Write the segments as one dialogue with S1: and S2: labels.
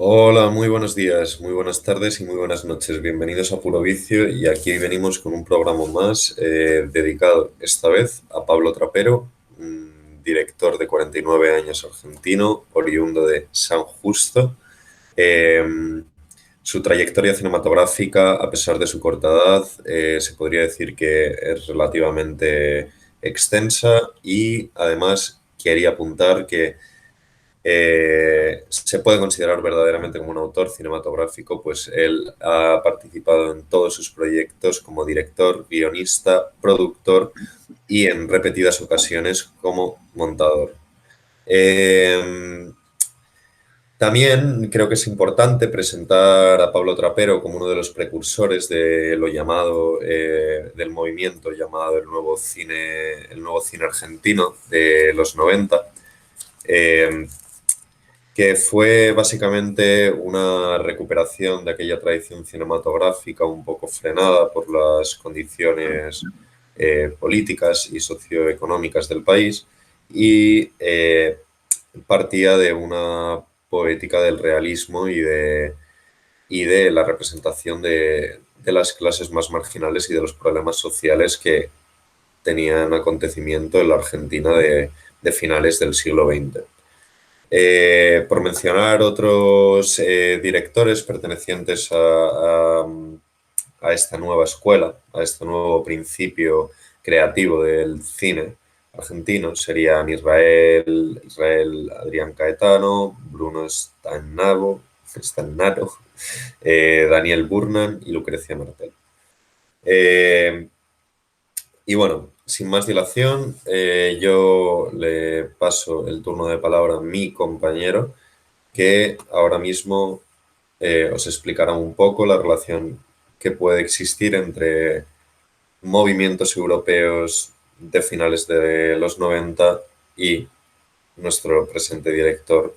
S1: Hola, muy buenos días, muy buenas tardes y muy buenas noches. Bienvenidos a Puro Vicio y aquí venimos con un programa más dedicado esta vez a Pablo Trapero, un director de 49 años argentino, oriundo de San Justo. Eh, Su trayectoria cinematográfica, a pesar de su corta edad, se podría decir que es relativamente extensa y además quería apuntar que se puede considerar verdaderamente como un autor cinematográfico, pues él ha participado en todos sus proyectos como director, guionista, productor y en repetidas ocasiones como montador. Eh, También creo que es importante presentar a Pablo Trapero como uno de los precursores de lo llamado, del movimiento llamado el nuevo cine argentino de los 90, eh, que fue básicamente una recuperación de aquella tradición cinematográfica un poco frenada por las condiciones políticas y socioeconómicas del país y partía de una poética del realismo y de la representación de las clases más marginales y de los problemas sociales que tenían acontecimiento en la Argentina de finales del siglo XX. Por mencionar otros directores pertenecientes a esta nueva escuela, a este nuevo principio creativo del cine argentino, serían Israel Adrián Caetano, Bruno Stannaro, Daniel Burnan y Lucrecia Martel. Eh, y bueno, sin más dilación, yo le paso el turno de palabra a mi compañero, que ahora mismo os explicará un poco la relación que puede existir entre movimientos europeos de finales de los 90 y nuestro presente director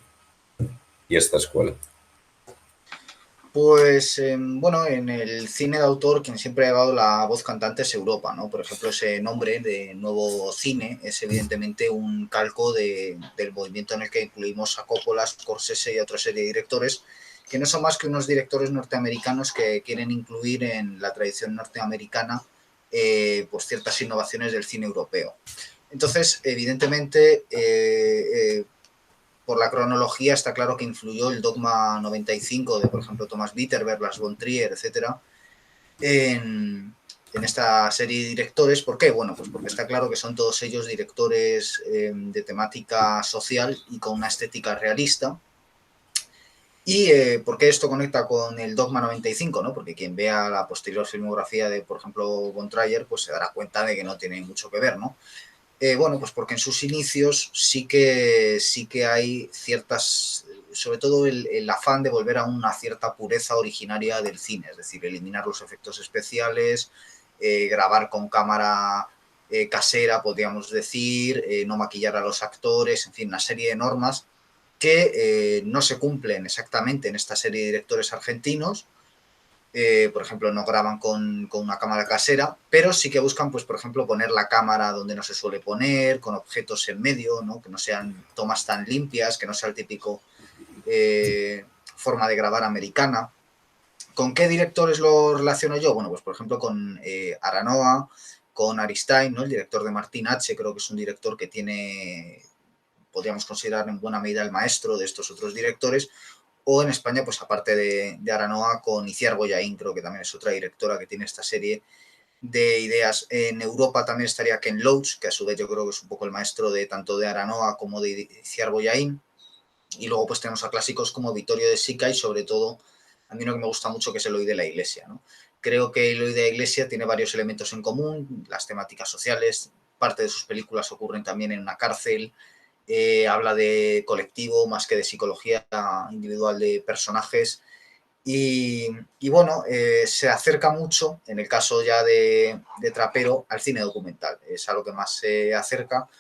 S1: y esta escuela.
S2: Pues bueno, en el cine de autor quien siempre ha llevado la voz cantante es Europa, ¿no? Por ejemplo, ese nombre de nuevo cine es evidentemente un calco del movimiento en el que incluimos a Coppola, Scorsese y otra serie de directores que no son más que unos directores norteamericanos que quieren incluir en la tradición norteamericana pues ciertas innovaciones del cine europeo. Entonces, evidentemente, por la cronología está claro que influyó el Dogma 95 de, por ejemplo, Thomas Witterberg, Lars von Trier, etcétera, en esta serie de directores. ¿Por qué? Bueno, pues porque está claro que son todos ellos directores de temática social y con una estética realista. ¿Y por qué esto conecta con el Dogma 95? ¿No? Porque quien vea la posterior filmografía de, por ejemplo, von Trier, pues se dará cuenta de que no tiene mucho que ver, ¿no? Bueno, pues porque en sus inicios sí que hay ciertas, sobre todo el afán de volver a una cierta pureza originaria del cine, es decir, eliminar los efectos especiales, grabar con cámara casera, podríamos decir, no maquillar a los actores, en fin, una serie de normas que no se cumplen exactamente en esta serie de directores argentinos. Por ejemplo, no graban con una cámara casera, pero sí que buscan, pues, por ejemplo, poner la cámara donde no se suele poner, con objetos en medio, ¿no? Que no sean tomas tan limpias, que no sea el típico forma de grabar americana. ¿Con qué directores lo relaciono yo? Bueno, pues por ejemplo con Aranoa, con Aristain, ¿no? El director de Martín H., creo que es un director que tiene, podríamos considerar en buena medida el maestro de estos otros directores, o en España, pues aparte de Aranoa, con Iciar Boyaín, creo que también es otra directora que tiene esta serie de ideas. En Europa también estaría Ken Loach, que a su vez yo creo que es un poco el maestro de tanto de Aranoa como de Iciar Boyaín. Y luego pues tenemos a clásicos como Vittorio de Sica y sobre todo a mí uno que me gusta mucho que es Eloy de la Iglesia, ¿no? Creo que Eloy de la Iglesia tiene varios elementos en común, las temáticas sociales, parte de sus películas ocurren también en una cárcel, habla de colectivo más que de psicología individual de personajes y bueno, se acerca mucho, en el caso ya de Trapero, al cine documental, es a lo que más se acerca,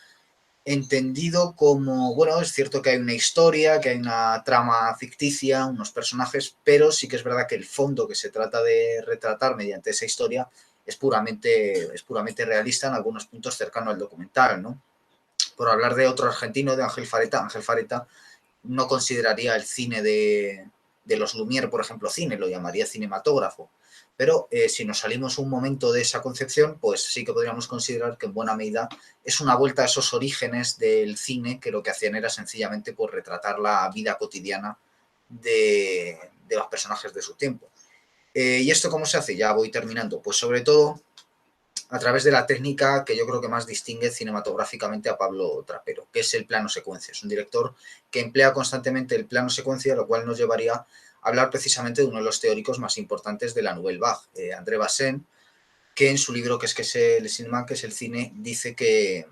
S2: entendido como, bueno, es cierto que hay una historia, que hay una trama ficticia, unos personajes, pero sí que es verdad que el fondo que se trata de retratar mediante esa historia es puramente realista en algunos puntos cercano al documental, ¿no? Por hablar de otro argentino, de Ángel Fareta no consideraría el cine de los Lumière, por ejemplo, cine, lo llamaría cinematógrafo. Pero si nos salimos un momento de esa concepción, pues sí que podríamos considerar que en buena medida es una vuelta a esos orígenes del cine que lo que hacían era sencillamente pues, retratar la vida cotidiana de los personajes de su tiempo. ¿Y esto cómo se hace? Ya voy terminando. Pues sobre todo a través de la técnica que yo creo que más distingue cinematográficamente a Pablo Trapero, que es el plano secuencia. Es un director que emplea constantemente el plano secuencia, lo cual nos llevaría a hablar precisamente de uno de los teóricos más importantes de la Nouvelle Vague, André Bazin, que en su libro que es el cinema, que es el cine, dice que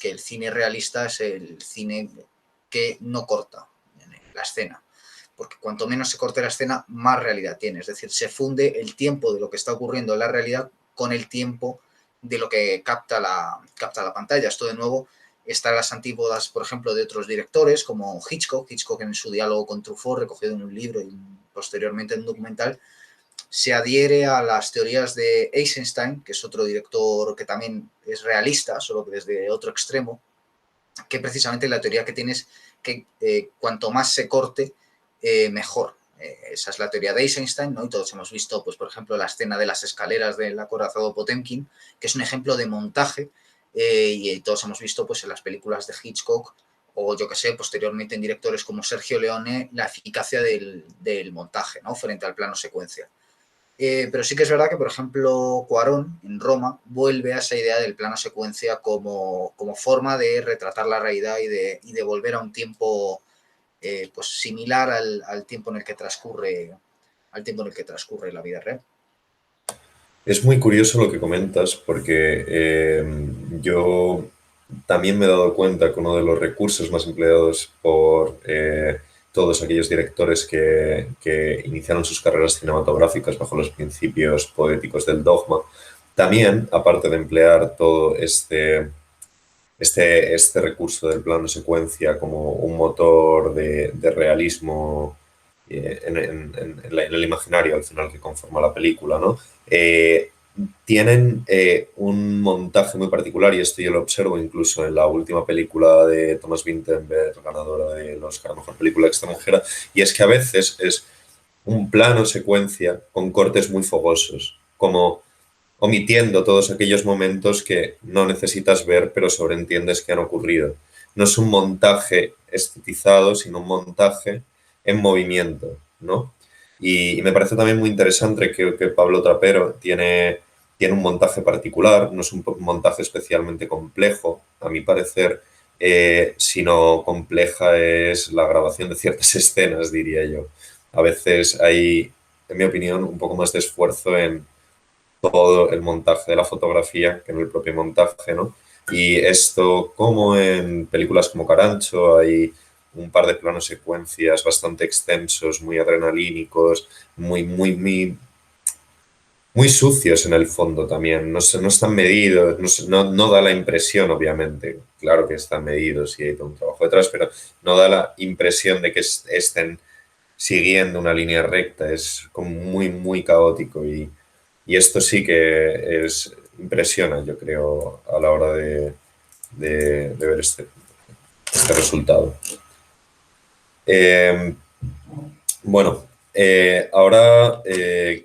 S2: el cine realista es el cine que no corta la escena, porque cuanto menos se corte la escena, más realidad tiene, es decir, se funde el tiempo de lo que está ocurriendo en la realidad con el tiempo de lo que capta la pantalla. Esto de nuevo está en las antípodas, por ejemplo, de otros directores como Hitchcock en su diálogo con Truffaut, recogido en un libro y posteriormente en un documental, se adhiere a las teorías de Eisenstein, que es otro director que también es realista, solo que desde otro extremo, que precisamente la teoría que tiene es que cuanto más se corte, mejor. Esa es la teoría de Eisenstein, ¿no? Y todos hemos visto, pues, por ejemplo, la escena de las escaleras del acorazado Potemkin, que es un ejemplo de montaje, y todos hemos visto, pues, en las películas de Hitchcock, o yo que sé, posteriormente en directores como Sergio Leone, la eficacia del montaje, ¿no? Frente al plano secuencia. Pero sí que es verdad que, por ejemplo, Cuarón en Roma vuelve a esa idea del plano secuencia como forma de retratar la realidad y de volver a un tiempo pues similar al tiempo en el que transcurre la vida real.
S1: Es muy curioso lo que comentas porque yo también me he dado cuenta que uno de los recursos más empleados por todos aquellos directores que iniciaron sus carreras cinematográficas bajo los principios poéticos del dogma, también, aparte de emplear todo este recurso del plano secuencia como un motor de realismo en el imaginario al final que conforma la película, ¿no? Tienen un montaje muy particular y esto yo lo observo incluso en la última película de Thomas Vinterberg, ganadora del Oscar a Mejor Película Extranjera, y es que a veces es un plano secuencia con cortes muy fogosos, como omitiendo todos aquellos momentos que no necesitas ver, pero sobreentiendes que han ocurrido. No es un montaje estetizado, sino un montaje en movimiento, ¿no? Y me parece también muy interesante que Pablo Trapero tiene un montaje particular, no es un montaje especialmente complejo, a mi parecer, sino compleja es la grabación de ciertas escenas, diría yo. A veces hay, en mi opinión, un poco más de esfuerzo en todo el montaje de la fotografía que en el propio montaje, ¿no? Y esto, como en películas como Carancho, hay un par de planos secuencias bastante extensos, muy adrenalínicos, muy sucios en el fondo también. No están medidos, no da la impresión, obviamente, claro que están medidos y hay todo un trabajo detrás, pero no da la impresión de que estén siguiendo una línea recta. Es como muy caótico y esto sí que impresiona, yo creo, a la hora de ver este resultado. Bueno, ahora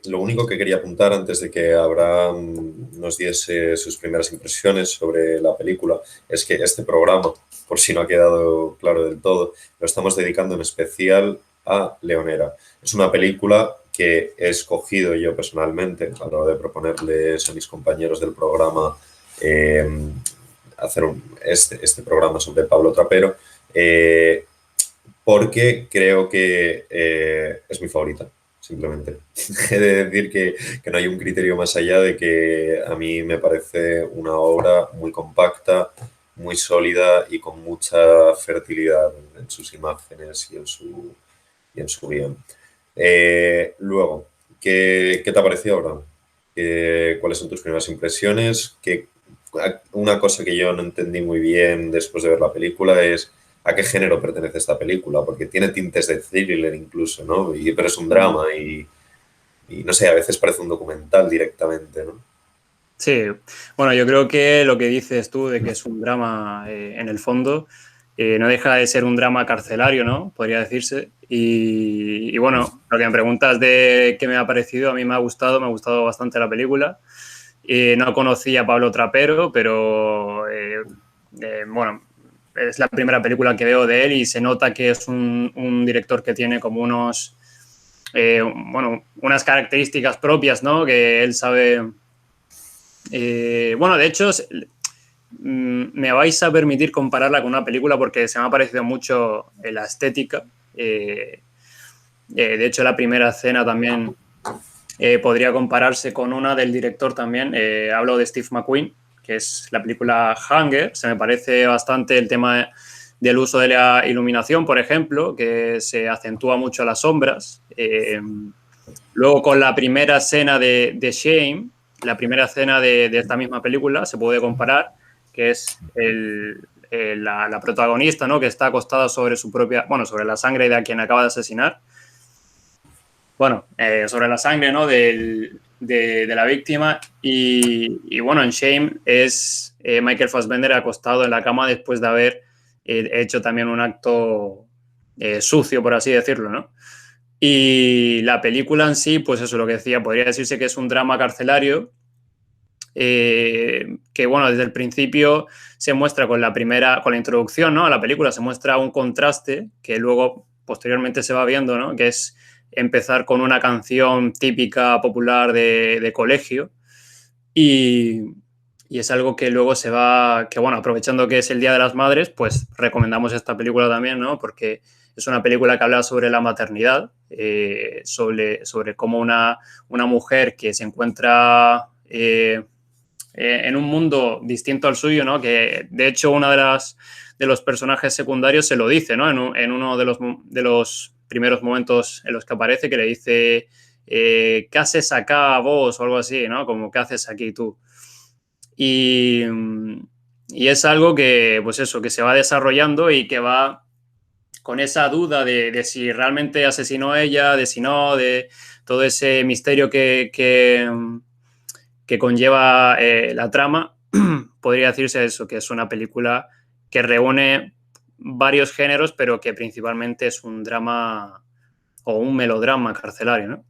S1: lo único que quería apuntar antes de que Abraham nos diese sus primeras impresiones sobre la película es que este programa, por si no ha quedado claro del todo, lo estamos dedicando en especial a Leonera. Es una película que he escogido yo personalmente a la hora de proponerles a mis compañeros del programa hacer este programa sobre Pablo Trapero. Porque creo que es mi favorita, simplemente. He de decir que no hay un criterio más allá de que a mí me parece una obra muy compacta, muy sólida y con mucha fertilidad en sus imágenes y en su guión. Luego, ¿qué te ha parecido ahora? ¿Cuáles son tus primeras impresiones? Una cosa que yo no entendí muy bien después de ver la película es a qué género pertenece esta película, porque tiene tintes de thriller incluso, ¿no? Pero es un drama y no sé, a veces parece un documental directamente, ¿no?
S3: Sí, bueno, yo creo que lo que dices tú de que es un drama en el fondo no deja de ser un drama carcelario, ¿no? Podría decirse. Y bueno, lo que me preguntas de qué me ha parecido, a mí me ha gustado bastante la película. No conocía a Pablo Trapero, pero bueno, es la primera película que veo de él y se nota que es un director que tiene como unas características propias, ¿no? Que él sabe... bueno, de hecho, me vais a permitir compararla con una película porque se me ha parecido mucho la estética. De hecho, la primera escena también podría compararse con una del director también. Hablo de Steve McQueen, que es la película Hunger. Se me parece bastante el tema del uso de la iluminación, por ejemplo, que se acentúa mucho las sombras. Luego, con la primera escena de Shame, la primera escena de esta misma película, se puede comparar, que es la protagonista, ¿no? Que está acostada sobre su propia, bueno, sobre la sangre de a quien acaba de asesinar. Bueno, sobre la sangre, ¿no? De la víctima. Y bueno, en Shame es Michael Fassbender acostado en la cama después de haber hecho también un acto sucio, por así decirlo, ¿no? Y la película en sí, pues eso, lo que decía, podría decirse que es un drama carcelario que, bueno, desde el principio se muestra con la introducción, ¿no? A la película se muestra un contraste que luego, posteriormente se va viendo, ¿no? Que es empezar con una canción típica popular de colegio y es algo que luego se va, que bueno, aprovechando que es el Día de las Madres, pues recomendamos esta película también, ¿no? Porque es una película que habla sobre la maternidad, sobre cómo una mujer que se encuentra en un mundo distinto al suyo, ¿no? Que de hecho una de los personajes secundarios se lo dice, ¿no? En uno de los primeros momentos en los que aparece, que le dice ¿qué haces acá vos? O algo así, ¿no? Como ¿qué haces aquí tú? Y es algo que, pues eso, que se va desarrollando y que va con esa duda de si realmente asesinó a ella, de si no, de todo ese misterio que conlleva la trama. Podría decirse eso, que es una película que reúne varios géneros, pero que principalmente es un drama o un melodrama carcelario, ¿no?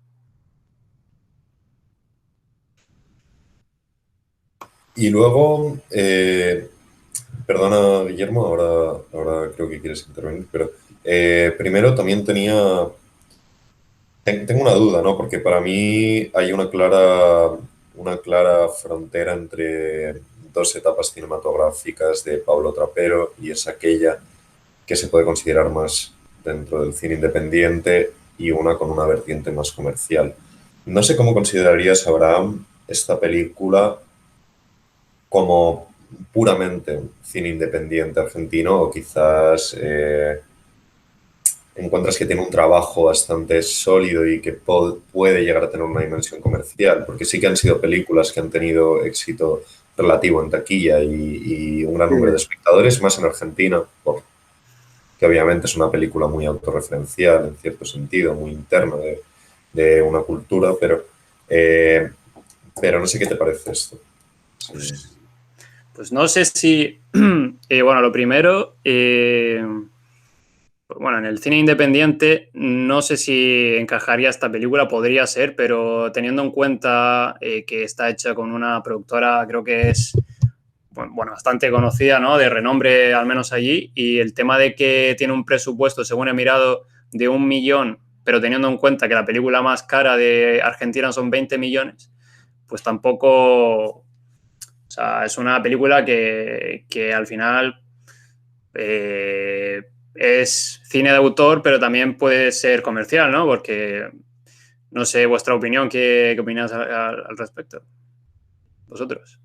S1: Y luego, perdona Guillermo, ahora creo que quieres intervenir, pero primero también tengo una duda, ¿no? Porque para mí hay una clara frontera entre dos etapas cinematográficas de Pablo Trapero y es aquella que se puede considerar más dentro del cine independiente y una con una vertiente más comercial. No sé cómo considerarías, Abraham, esta película como puramente cine independiente argentino o quizás encuentras que tiene un trabajo bastante sólido y que puede llegar a tener una dimensión comercial, porque sí que han sido películas que han tenido éxito relativo en taquilla y un gran número de espectadores, más en Argentina, porque obviamente es una película muy autorreferencial en cierto sentido, muy interna de una cultura, pero no sé qué te parece esto. Sí.
S3: Pues no sé si, bueno, lo primero, bueno, en el cine independiente no sé si encajaría esta película, podría ser, pero teniendo en cuenta que está hecha con una productora, creo que es, bueno, bastante conocida, ¿no? De renombre, al menos allí, y el tema de que tiene un presupuesto, según he mirado, de 1 millón, pero teniendo en cuenta que la película más cara de Argentina son 20 millones, pues tampoco... O sea, es una película que al final es cine de autor, pero también puede ser comercial, ¿no? Porque no sé vuestra opinión, ¿qué opináis al respecto? ¿Vosotros?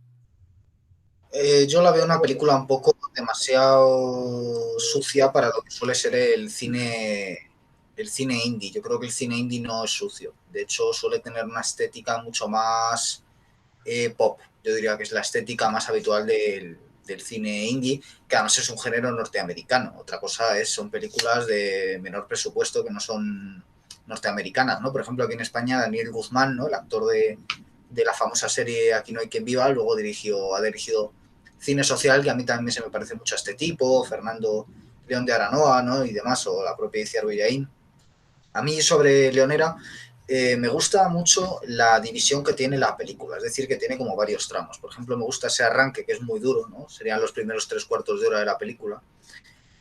S2: Yo la veo una película un poco demasiado sucia para lo que suele ser el cine indie. Yo creo que el cine indie no es sucio. De hecho, suele tener una estética mucho más pop. Yo diría que es la estética más habitual del cine indie, que además es un género norteamericano. Otra cosa son películas de menor presupuesto que no son norteamericanas, ¿no? Por ejemplo, aquí en España, Daniel Guzmán, ¿no? El actor de la famosa serie Aquí no hay quien viva, luego ha dirigido cine social, que a mí también se me parece mucho a este tipo, Fernando León de Aranoa, ¿no? Y demás, o la propia Iciar Bollaín. A mí sobre Leonera me gusta mucho la división que tiene la película, es decir, que tiene como varios tramos. Por ejemplo, me gusta ese arranque que es muy duro, ¿no? Serían los primeros 3/4 de hora de la película,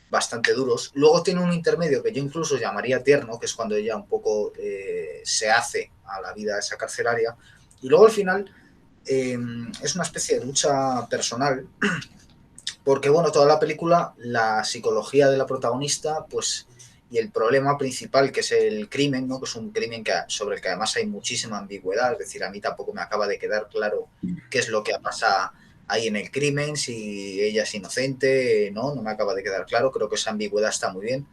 S2: bastante duros. Luego tiene un intermedio que yo incluso llamaría tierno, que es cuando ella un poco se hace a la vida esa carcelaria. Y luego al final es una especie de lucha personal, porque bueno, toda la película, la psicología de la protagonista, pues, y el problema principal, que es el crimen, ¿no? Que es un crimen sobre el que además hay muchísima ambigüedad, es decir, a mí tampoco me acaba de quedar claro qué es lo que pasa ahí en el crimen, si ella es inocente, no me acaba de quedar claro, creo que esa ambigüedad está muy bien.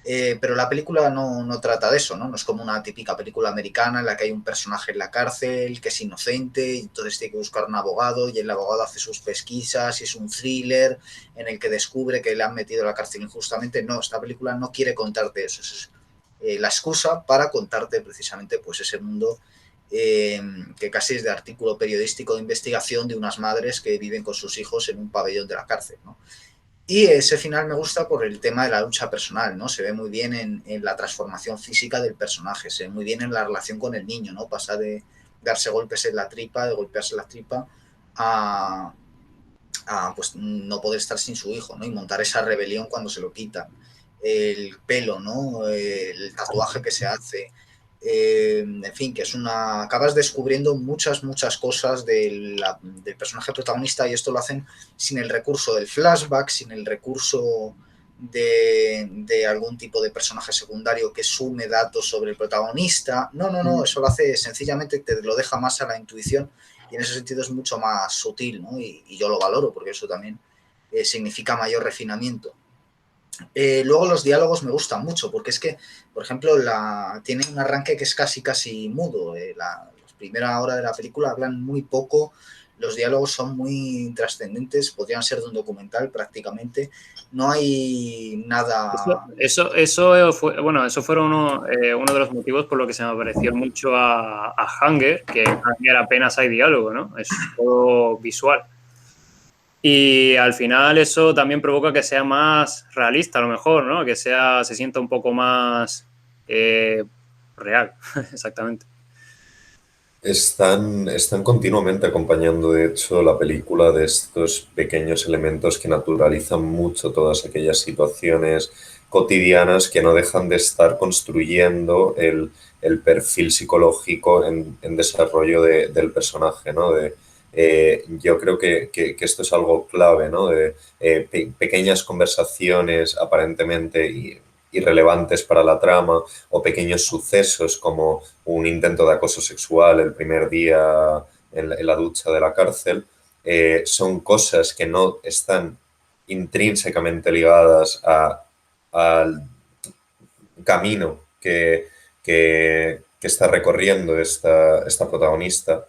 S2: Pero la película no trata de eso, ¿no? No es como una típica película americana en la que hay un personaje en la cárcel que es inocente y entonces tiene que buscar un abogado y el abogado hace sus pesquisas y es un thriller en el que descubre que le han metido a la cárcel injustamente. No, esta película no quiere contarte eso. Eso es la excusa para contarte precisamente pues ese mundo que casi es de artículo periodístico de investigación de unas madres que viven con sus hijos en un pabellón de la cárcel, ¿no? Y ese final me gusta por el tema de la lucha personal, ¿no? Se ve muy bien en la transformación física del personaje, se ve muy bien en la relación con el niño, ¿no? Pasa de darse golpes en la tripa, de golpearse la tripa, a pues no poder estar sin su hijo, ¿no? Y montar esa rebelión cuando se lo quitan. El pelo, ¿no? El tatuaje que se hace. En fin, que es una... Acabas descubriendo muchas cosas del personaje protagonista y esto lo hacen sin el recurso del flashback, sin el recurso de algún tipo de personaje secundario que sume datos sobre el protagonista. No, eso lo hace sencillamente, te lo deja más a la intuición y en ese sentido es mucho más sutil, ¿no? Y yo lo valoro porque eso también significa mayor refinamiento. Luego los diálogos me gustan mucho porque es que, por ejemplo, tiene un arranque que es casi mudo. La primera hora de la película hablan muy poco, los diálogos son muy trascendentes, podrían ser de un documental prácticamente. No hay nada...
S3: Eso fue, bueno, eso fueron uno de los motivos por lo que se me pareció mucho a Hunger, que en Hunger apenas hay diálogo, ¿no? Es todo visual. Y al final eso también provoca que sea más realista, a lo mejor, ¿no? Que se sienta un poco más real, exactamente.
S1: Están continuamente acompañando, de hecho, la película de estos pequeños elementos que naturalizan mucho todas aquellas situaciones cotidianas que no dejan de estar construyendo el perfil psicológico en desarrollo del personaje, ¿no? Yo creo que esto es algo clave, ¿no? De pequeñas conversaciones aparentemente irrelevantes para la trama o pequeños sucesos como un intento de acoso sexual el primer día en la ducha de la cárcel, son cosas que no están intrínsecamente ligadas al camino que está recorriendo esta protagonista,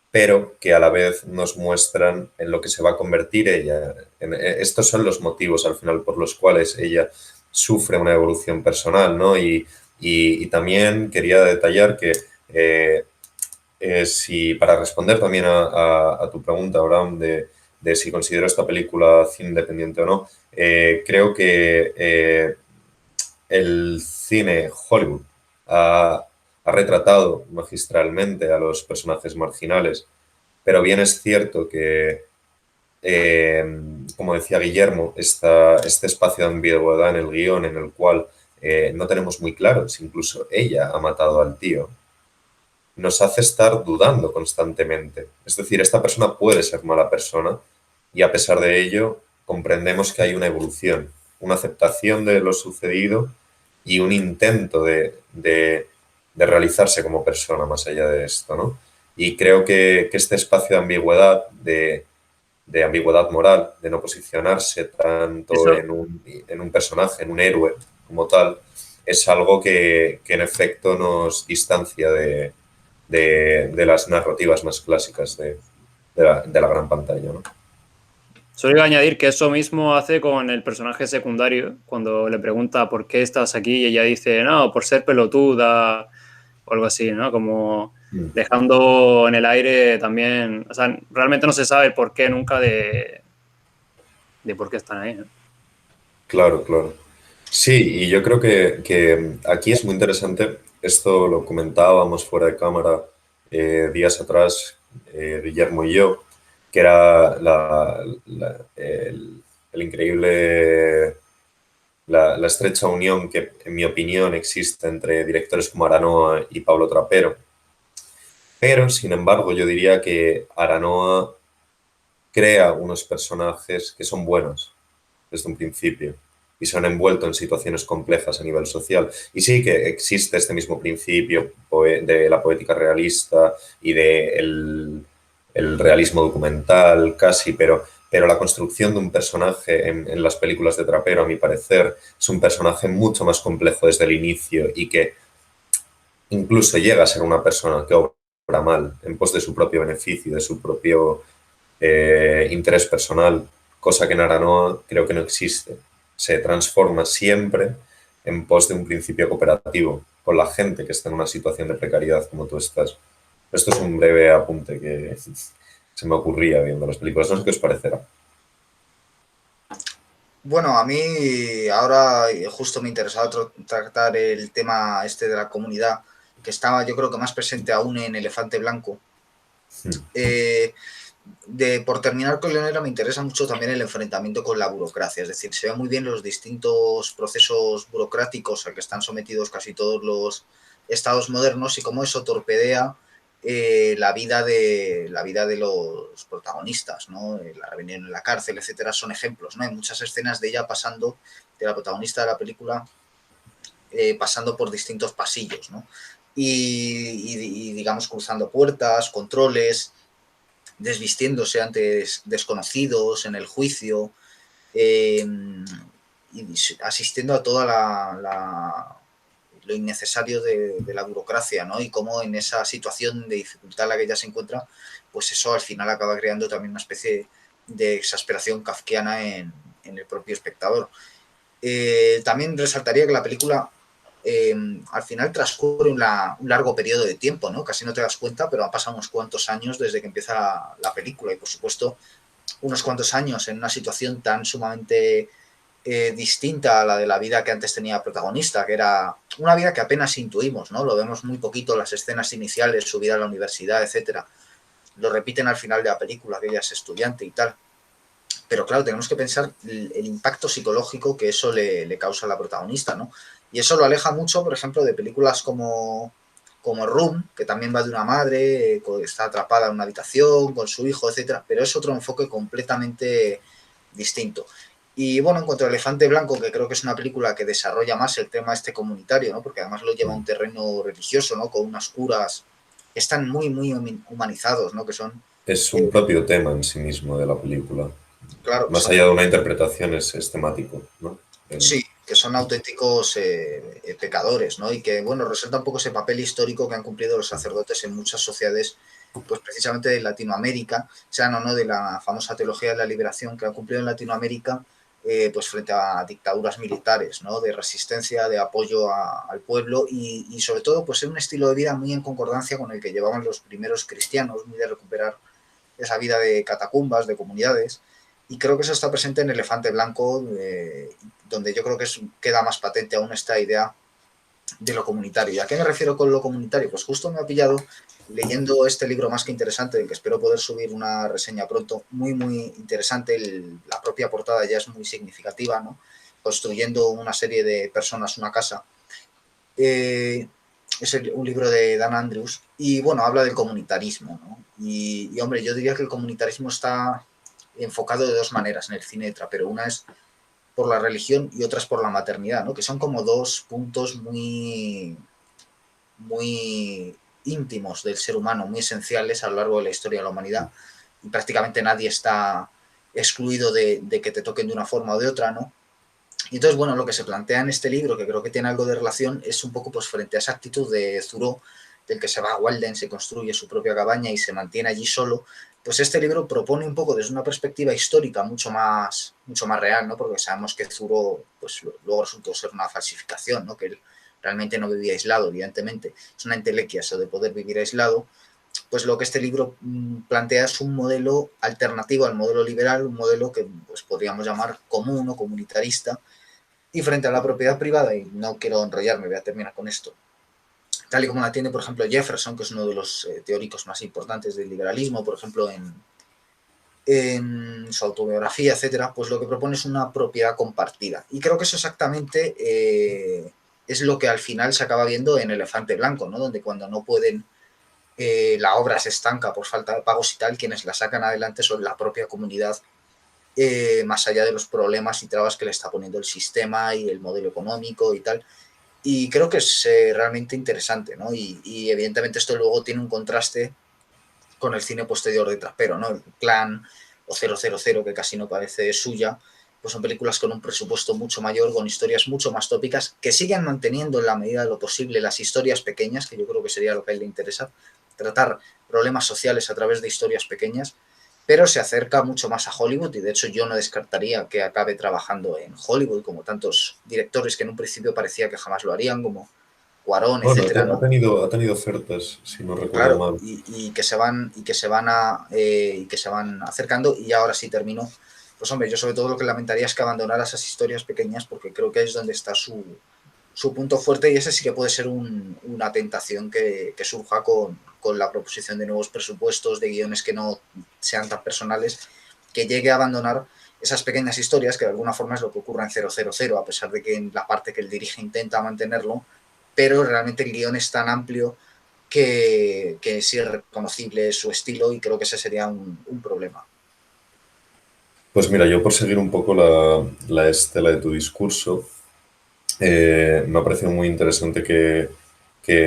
S1: pero que a la vez nos muestran en lo que se va a convertir ella. Estos son los motivos al final por los cuales ella sufre una evolución personal, ¿no? Y también quería detallar que si para responder también a tu pregunta, Abraham, de si considero esta película cine independiente o no, creo que el cine Hollywood ha retratado magistralmente a los personajes marginales, pero bien es cierto que como decía Guillermo, este espacio de ambigüedad en el guión en el cual no tenemos muy claro si incluso ella ha matado al tío, nos hace estar dudando constantemente. Es decir, esta persona puede ser mala persona y a pesar de ello comprendemos que hay una evolución, una aceptación de lo sucedido y un intento de realizarse como persona más allá de esto, ¿no? Y creo que este espacio de ambigüedad, de ambigüedad moral, de no posicionarse tanto en un personaje, en un héroe como tal, es algo que en efecto nos distancia de las narrativas más clásicas de la gran pantalla, ¿no?
S3: Solo iba a añadir que eso mismo hace con el personaje secundario, cuando le pregunta por qué estás aquí y ella dice, no, por ser pelotuda o algo así, ¿no? Como dejando en el aire también, o sea, realmente no se sabe el porqué nunca de por qué están ahí, ¿no?
S1: Claro, claro. Sí, y yo creo que aquí es muy interesante, esto lo comentábamos fuera de cámara días atrás, Guillermo y yo, que era el increíble, la estrecha unión que, en mi opinión, existe entre directores como Aranoa y Pablo Trapero. Pero, sin embargo, yo diría que Aranoa crea unos personajes que son buenos desde un principio y se han envuelto en situaciones complejas a nivel social. Y sí que existe este mismo principio de la poética realista y del el realismo documental casi, pero la construcción de un personaje en las películas de Trapero, a mi parecer, es un personaje mucho más complejo desde el inicio y que incluso llega a ser una persona que obra mal en pos de su propio beneficio, de su propio interés personal, cosa que en Aranoa creo que no existe. Se transforma siempre en pos de un principio cooperativo con la gente que está en una situación de precariedad como tú estás. Esto es un breve apunte que se me ocurría viendo las películas. No sé qué os parecerá.
S2: Bueno, a mí ahora justo me interesaba tratar el tema este de la comunidad, que estaba yo creo que más presente aún en Elefante Blanco.
S1: Hmm.
S2: Eh, por terminar con Leonera, me interesa mucho también el enfrentamiento con la burocracia, es decir, se ve muy bien los distintos procesos burocráticos a que están sometidos casi todos los estados modernos y cómo eso torpedea la vida de los protagonistas, ¿no? La reunión en la cárcel, etcétera, son ejemplos, ¿no? Hay muchas escenas de ella pasando, de la protagonista de la película, pasando por distintos pasillos, ¿no? Y digamos cruzando puertas, controles, desvistiéndose ante desconocidos en el juicio, eh, y asistiendo a toda lo innecesario de la burocracia, ¿no? Y cómo en esa situación de dificultad en la que ella se encuentra, pues eso al final acaba creando también una especie de exasperación kafkiana en el propio espectador. También resaltaría que la película al final transcurre un largo periodo de tiempo, ¿no? Casi no te das cuenta, pero han pasado unos cuantos años desde que empieza la película y por supuesto unos cuantos años en una situación tan sumamente distinta a la de la vida que antes tenía protagonista, que era una vida que apenas intuimos, ¿no? Lo vemos muy poquito, las escenas iniciales, su vida a la universidad, etcétera. Lo repiten al final de la película, que ella es estudiante y tal. Pero claro, tenemos que pensar el impacto psicológico que eso le causa a la protagonista, ¿no? Y eso lo aleja mucho, por ejemplo, de películas como Room, que también va de una madre, está atrapada en una habitación con su hijo, etcétera, pero es otro enfoque completamente distinto. Y bueno, en cuanto a Elefante Blanco, que creo que es una película que desarrolla más el tema este comunitario, ¿no? Porque además lo lleva a un terreno religioso, ¿no? Con unas curas que están muy, muy humanizados, ¿no? Que son,
S1: Es un propio tema en sí mismo de la película.
S2: claro,
S1: Más allá de una interpretación es temático, ¿no?
S2: sí, que son auténticos pecadores, ¿no? Y que, bueno, resalta un poco ese papel histórico que han cumplido los sacerdotes en muchas sociedades, pues precisamente de Latinoamérica, sean o no de la famosa teología de la liberación que han cumplido en Latinoamérica, pues frente a dictaduras militares, ¿no? De resistencia, de apoyo al pueblo y sobre todo, pues en un estilo de vida muy en concordancia con el que llevaban los primeros cristianos, muy de recuperar esa vida de catacumbas, de comunidades. Y creo que eso está presente en Elefante Blanco, donde yo creo que queda más patente aún esta idea de lo comunitario. ¿Y a qué me refiero con lo comunitario? Pues justo me ha pillado leyendo este libro más que interesante, del que espero poder subir una reseña pronto, muy, muy interesante. La propia portada ya es muy significativa, ¿no? Construyendo una serie de personas una casa. Es un libro de Dan Andrews y bueno, habla del comunitarismo, ¿no? Hombre, yo diría que el comunitarismo está enfocado de dos maneras en el cine, pero una es por la religión y otra es por la maternidad, ¿no? Que son como dos puntos muy, muy íntimos del ser humano, muy esenciales a lo largo de la historia de la humanidad y prácticamente nadie está excluido de que te toquen de una forma o de otra, ¿no? Y entonces, bueno, lo que se plantea en este libro, que creo que tiene algo de relación, es un poco pues frente a esa actitud de Thoreau, del que se va a Walden, se construye su propia cabaña y se mantiene allí solo, pues este libro propone un poco desde una perspectiva histórica mucho más real, ¿no? Porque sabemos que Thoreau pues luego resultó ser una falsificación, ¿no? Que él realmente no vivía aislado, evidentemente. Es una entelequia eso de poder vivir aislado. pues lo que este libro plantea es un modelo alternativo al modelo liberal, un modelo que pues, podríamos llamar común o comunitarista, y frente a la propiedad privada, y no quiero enrollarme, voy a terminar con esto, tal y como la tiene, por ejemplo, Jefferson, que es uno de los teóricos más importantes del liberalismo, por ejemplo, en su autobiografía, etcétera, pues lo que propone es una propiedad compartida. Y creo que eso exactamente es lo que al final se acaba viendo en Elefante Blanco, ¿no? Donde cuando no pueden, la obra se estanca por falta de pagos y tal, quienes la sacan adelante son la propia comunidad, más allá de los problemas y trabas que le está poniendo el sistema y el modelo económico y tal. Y creo que es realmente interesante, ¿no? Y evidentemente esto luego tiene un contraste con el cine posterior de Trapero, ¿no? El Clan o 000, que casi no parece suya, pues son películas con un presupuesto mucho mayor, con historias mucho más tópicas, que siguen manteniendo en la medida de lo posible las historias pequeñas, que yo creo que sería lo que a él le interesa, tratar problemas sociales a través de historias pequeñas, pero se acerca mucho más a Hollywood y de hecho yo no descartaría que acabe trabajando en Hollywood, como tantos directores que en un principio parecía que jamás lo harían, como Cuarón,
S1: Bueno,
S2: etcétera,
S1: ha
S2: ¿no?
S1: tenido ofertas, si no recuerdo
S2: Claro,
S1: mal.
S2: y que se van acercando. Y ahora sí termino. Pues hombre, yo sobre todo lo que lamentaría es que abandonara esas historias pequeñas, porque creo que es donde está su punto fuerte, y ese sí que puede ser una tentación que surja con la proposición de nuevos presupuestos, de guiones que no sean tan personales, que llegue a abandonar esas pequeñas historias, que de alguna forma es lo que ocurre en 000, a pesar de que en la parte que él dirige intenta mantenerlo, pero realmente el guión es tan amplio que sí es reconocible su estilo, y creo que ese sería un problema.
S1: Pues mira, yo por seguir un poco la estela de tu discurso, me ha parecido muy interesante que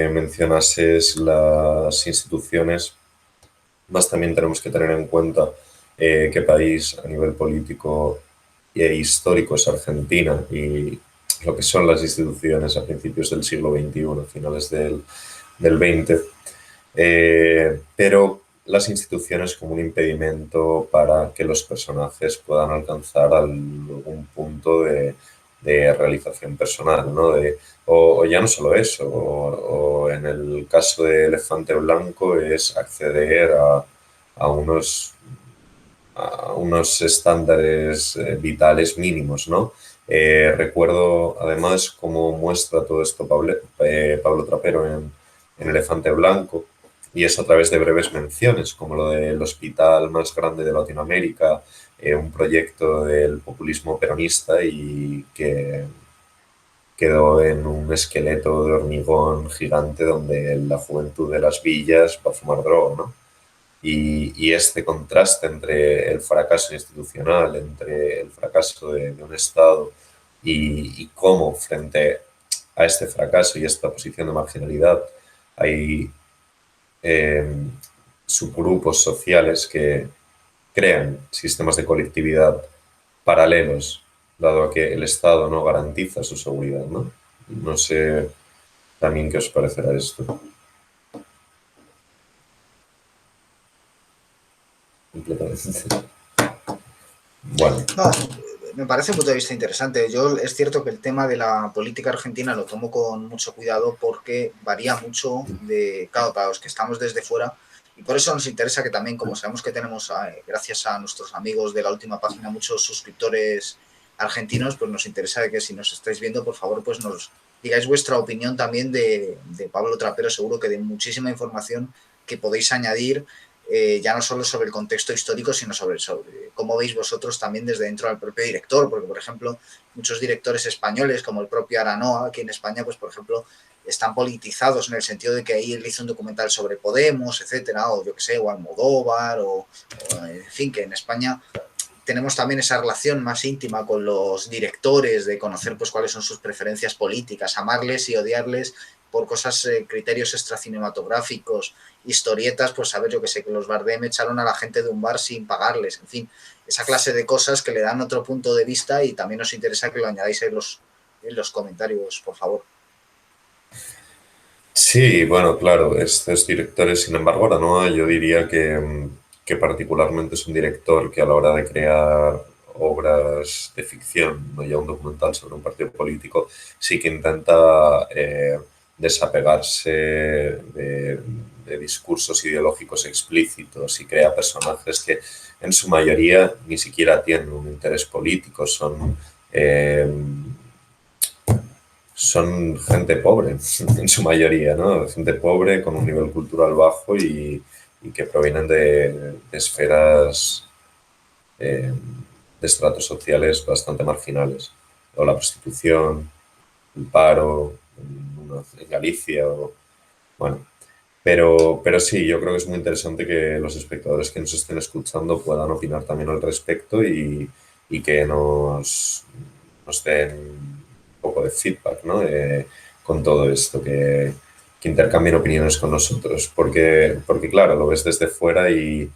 S1: mencionases las instituciones, más también tenemos que tener en cuenta qué país a nivel político e histórico es Argentina y lo que son las instituciones a principios del siglo XXI, finales del XX, pero las instituciones como un impedimento para que los personajes puedan alcanzar algún punto de realización personal, ¿no? O ya no solo eso, o en el caso de Elefante Blanco es acceder a unos, a unos estándares vitales mínimos, ¿no? Recuerdo además cómo muestra todo esto Pablo Trapero en Elefante Blanco, y eso a través de breves menciones, como lo del hospital más grande de Latinoamérica, un proyecto del populismo peronista y que quedó en un esqueleto de hormigón gigante donde la juventud de las villas va a fumar droga, ¿no? Y este contraste entre el fracaso institucional, entre el fracaso de un Estado y cómo frente a este fracaso y esta posición de marginalidad hay eh, subgrupos sociales que crean sistemas de colectividad paralelos, dado a que el Estado no garantiza su seguridad, ¿no? No sé también qué os parecerá esto. Completamente. Bueno,
S2: No, me parece un punto de vista interesante. Yo es cierto que el tema de la política argentina lo tomo con mucho cuidado porque varía mucho de cada para los que estamos desde fuera, y por eso nos interesa que también, como sabemos que tenemos, gracias a nuestros amigos de la última página, muchos suscriptores argentinos, pues nos interesa de que si nos estáis viendo, por favor, pues nos digáis vuestra opinión también de Pablo Trapero. Seguro que de muchísima información que podéis añadir, ya no solo sobre el contexto histórico, sino sobre cómo veis vosotros también desde dentro del propio director, porque, por ejemplo, muchos directores españoles, como el propio Aranoa, aquí en España, pues, por ejemplo, están politizados en el sentido de que ahí él hizo un documental sobre Podemos, etcétera, o yo que sé, o Almodóvar, o en fin, que en España tenemos también esa relación más íntima con los directores, de conocer pues cuáles son sus preferencias políticas, amarles y odiarles por cosas, criterios extracinematográficos, historietas, pues saber, yo que sé, que los Bardem echaron a la gente de un bar sin pagarles, en fin, esa clase de cosas que le dan otro punto de vista, y también nos interesa que lo añadáis en los comentarios, por favor.
S1: sí, bueno, claro, estos directores, sin embargo, Aranoa yo diría que particularmente es un director que a la hora de crear obras de ficción, no ya un documental sobre un partido político, sí que intenta desapegarse de de discursos ideológicos explícitos y crea personajes que en su mayoría ni siquiera tienen un interés político, son gente pobre en su mayoría, ¿no? Gente pobre con un nivel cultural bajo y que provienen de esferas, de estratos sociales bastante marginales. O la prostitución, el paro, en Galicia, bueno. Pero sí, yo creo que es muy interesante que los espectadores que nos estén escuchando puedan opinar también al respecto y que nos den un poco de feedback, ¿no? Con todo esto, que intercambien opiniones con nosotros, porque claro, lo ves desde fuera y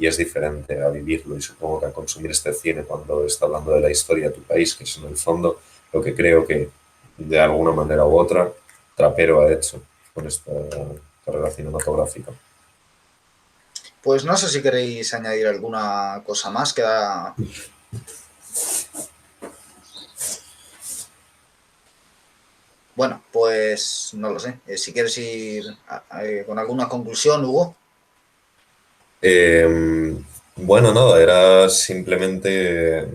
S1: es diferente a vivirlo y supongo que a consumir este cine cuando está hablando de la historia de tu país, que es en el fondo lo que creo que de alguna manera u otra Trapero ha hecho con esta carrera cinematográfica.
S2: Pues no sé si queréis añadir alguna cosa más. Bueno, pues no lo sé. Si quieres ir con alguna conclusión, Hugo.
S1: Bueno, nada, era simplemente.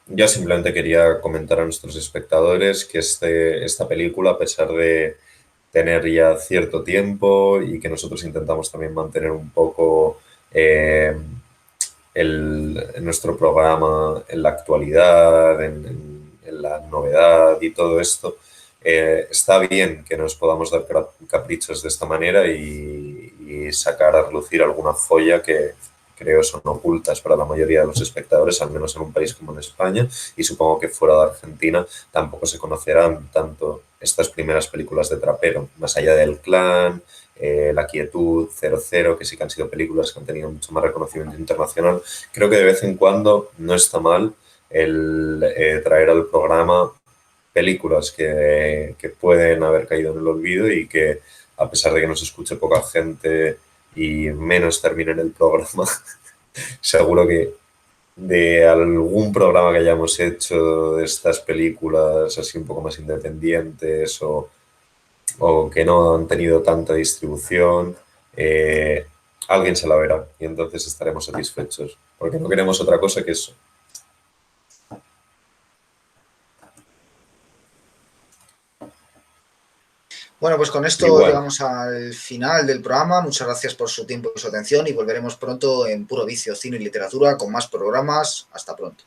S1: Yo simplemente quería comentar a nuestros espectadores que esta película, a pesar de tener ya cierto tiempo y que nosotros intentamos también mantener un poco nuestro programa en la actualidad, en la novedad y todo esto, está bien que nos podamos dar caprichos de esta manera y sacar a relucir alguna joya que creo son ocultas para la mayoría de los espectadores, al menos en un país como en España, y supongo que fuera de Argentina tampoco se conocerán tanto estas primeras películas de Trapero, más allá del Clan, La Quietud, 00, que sí que han sido películas que han tenido mucho más reconocimiento internacional. Creo que de vez en cuando no está mal el traer al programa películas que pueden haber caído en el olvido y que, a pesar de que nos escuche poca gente y menos termine en el programa, seguro que de algún programa que hayamos hecho de estas películas así un poco más independientes o que no han tenido tanta distribución, alguien se la verá y entonces estaremos satisfechos, porque no queremos otra cosa que eso.
S2: Bueno, pues con esto
S1: Igual.
S2: llegamos al final del programa. Muchas gracias por su tiempo y su atención y volveremos pronto en Puro Vicio, Cine y Literatura con más programas. Hasta pronto.